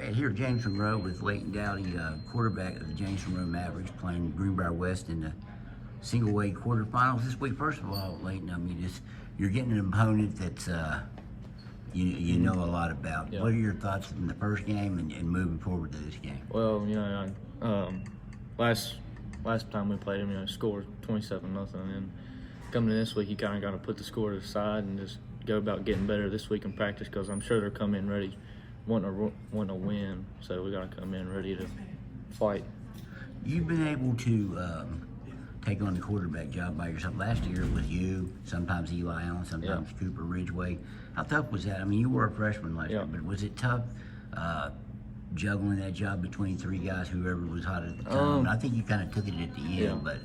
here at James Monroe with Layton Dowdy, quarterback of the James Monroe Mavericks, playing Greenbrier West in the single-A quarterfinals this week. First of all, Layton, I mean, you're getting an opponent that's you know a lot about. Yeah. What are your thoughts from the first game and moving forward to this game? Well, last time we played him, scored 27-0, and coming in this week, you kind of got to put the score to the side and just go about getting better this week in practice, because I'm sure they're coming in ready, wanting to win. So we got to come in ready to fight. You've been able to take on the quarterback job by yourself. Last year it was you, sometimes Eli Allen, sometimes Cooper Ridgway. How tough was that? I mean, you were a freshman last year, but was it tough juggling that job between three guys, whoever was hot at the time? I think you kind of took it at the end, but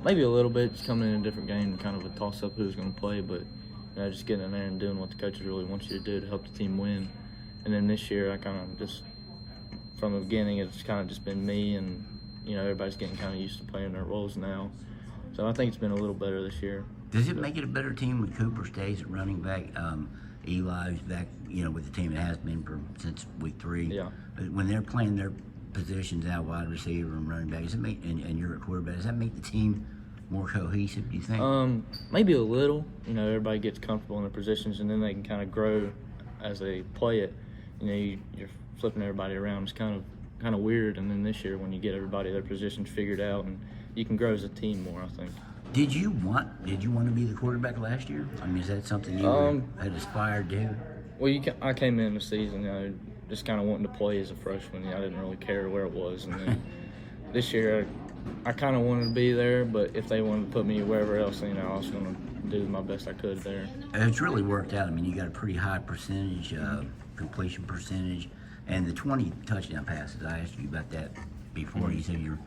maybe a little bit. Just coming in a different game, kind of a toss-up who's going to play, but just getting in there and doing what the coaches really want you to do to help the team win. And then this year, I kind of just, from the beginning, it's kind of just been me, and everybody's getting kind of used to playing their roles now. So I think it's been a little better this year. Does it make it a better team when Cooper stays at running back? Eli's back, with the team it has been since week 3. Yeah. But when they're playing their positions out, wide receiver and running back, does it make, and you're a quarterback, does that make the team more cohesive, do you think? Maybe a little. Everybody gets comfortable in their positions, and then they can kind of grow as they play it. You're flipping everybody around. It's kind of weird. And then this year, when you get everybody their positions figured out, and you can grow as a team more, I think. Did you want to be the quarterback last year? I mean, is that something you had aspired to? Well, I came in the season, just kind of wanting to play as a freshman. I didn't really care where it was, and then this year I kind of wanted to be there. But if they wanted to put me wherever else, I was going to do my best I could there. It's really worked out. I mean, you got a pretty high percentage, completion percentage, and the 20 touchdown passes. I asked you about that before. You said you're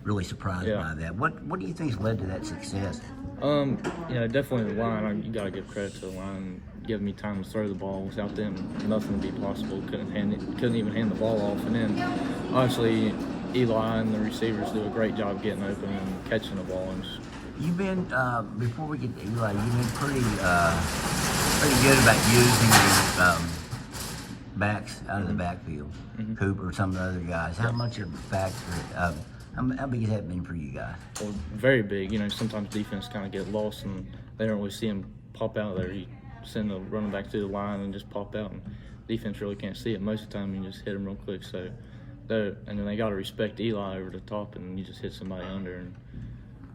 really surprised by that. What do you think's led to that success? Definitely the line. You got to give credit to the line, giving me time to throw the ball. Without them, nothing would be possible. Couldn't even hand the ball off. And then, obviously, Eli and the receivers do a great job getting open and catching the ball. You've been before we get to Eli, you've been pretty good about using your backs out of the backfield. Cooper, some of the other guys. How much of a factor? How big has that been for you guys? Well, very big. Sometimes defense kind of get lost and they don't really see him pop out there. You send the running back through the line and just pop out, and defense really can't see it. Most of the time, you just hit him real quick. So, and then they got to respect Eli over the top, and you just hit somebody under, and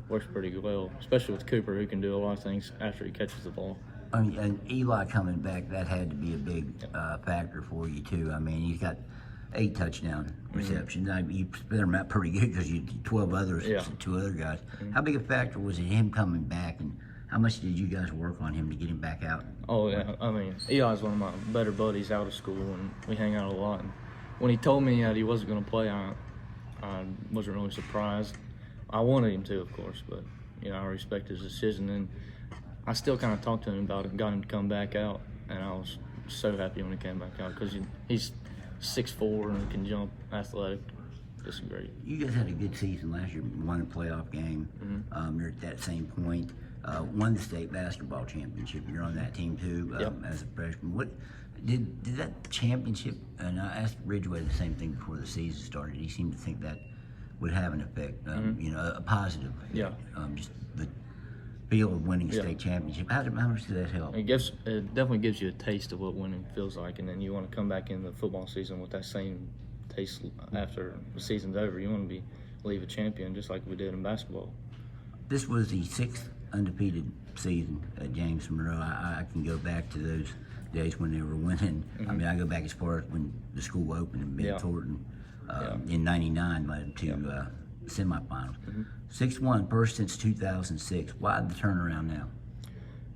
works pretty well, especially with Cooper, who can do a lot of things after he catches the ball. I mean, and Eli coming back, that had to be a big factor for you too. I mean, he's got 8 touchdown receptions. You split them out pretty good because you 12 others, 2 other guys. How big a factor was it him coming back, and how much did you guys work on him to get him back out? Oh yeah, I mean, Eli's one of my better buddies out of school, and we hang out a lot. And when he told me that he wasn't going to play, I wasn't really surprised. I wanted him to, of course, but I respect his decision, and I still kind of talked to him about it, got him to come back out, and I was so happy when he came back out because he's 6'4" and can jump, athletic, just great. You guys had a good season last year, won a playoff game. You're at that same point, won the state basketball championship. You're on that team too as a freshman. What did that championship? And I asked Ridgway the same thing before the season started. He seemed to think that would have an effect, a positive effect. Just the feel of winning state championship. How much did that help? It definitely gives you a taste of what winning feels like, and then you want to come back in the football season with that same taste after the season's over. You want to leave a champion, just like we did in basketball. This was the 6th undefeated season at James Monroe. I can go back to those days when they were winning. I mean, I go back as far as when the school opened in Mid-Thornton in '99, led to semifinals. 6-1, first since 2006. Why the turnaround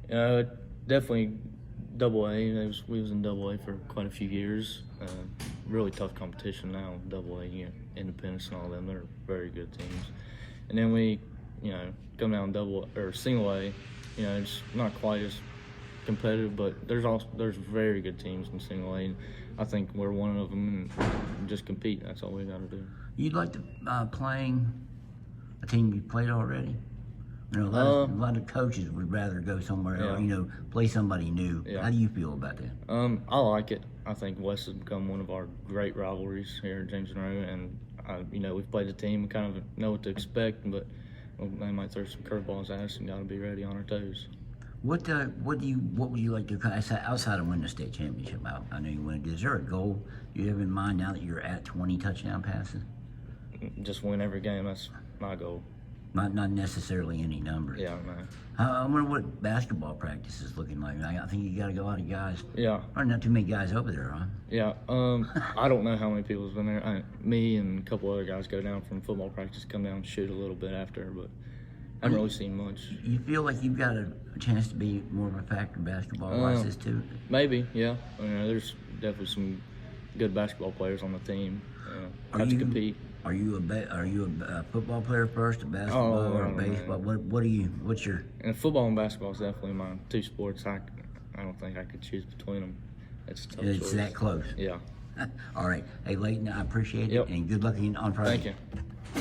now? Definitely Double-A. We was in Double-A for quite a few years. Really tough competition now. Double-A, Independence and all them. They're very good teams. And then we, come down Single-A. It's not quite as competitive, but there's very good teams in Single-A. And I think we're one of them, and just compete. That's all we got to do. You'd like to playing a team you played already? A lot of coaches would rather go somewhere else, play somebody new. How do you feel about that? I like it. I think West has become one of our great rivalries here at James Monroe, and we've played the team, we kind of know what to expect, but they might throw some curveballs at us and got to be ready on our toes. What would you like to outside of winning the state championship? I know you want to do. Is there a goal you have in mind now that you're at 20 touchdown passes? Just win every game. That's my goal. Not necessarily any numbers. Yeah, no. I wonder what basketball practice is looking like. I think you got to go out of guys. Yeah. Or not too many guys over there, huh? Yeah. I don't know how many people's been there. Me and a couple other guys go down from football practice, come down and shoot a little bit after, but I haven't really seen much. You feel like you've got a chance to be more of a factor basketball-wise this too? Maybe, yeah. There's definitely some good basketball players on the team. Have to compete. Are you a football player first, a basketball or a baseball? What's your? And football and basketball is definitely my two sports. I don't think I could choose between them. It's a tough choice. That close. Yeah. All right. Hey, Layton, I appreciate it, Yep. and good luck on Friday. Thank you.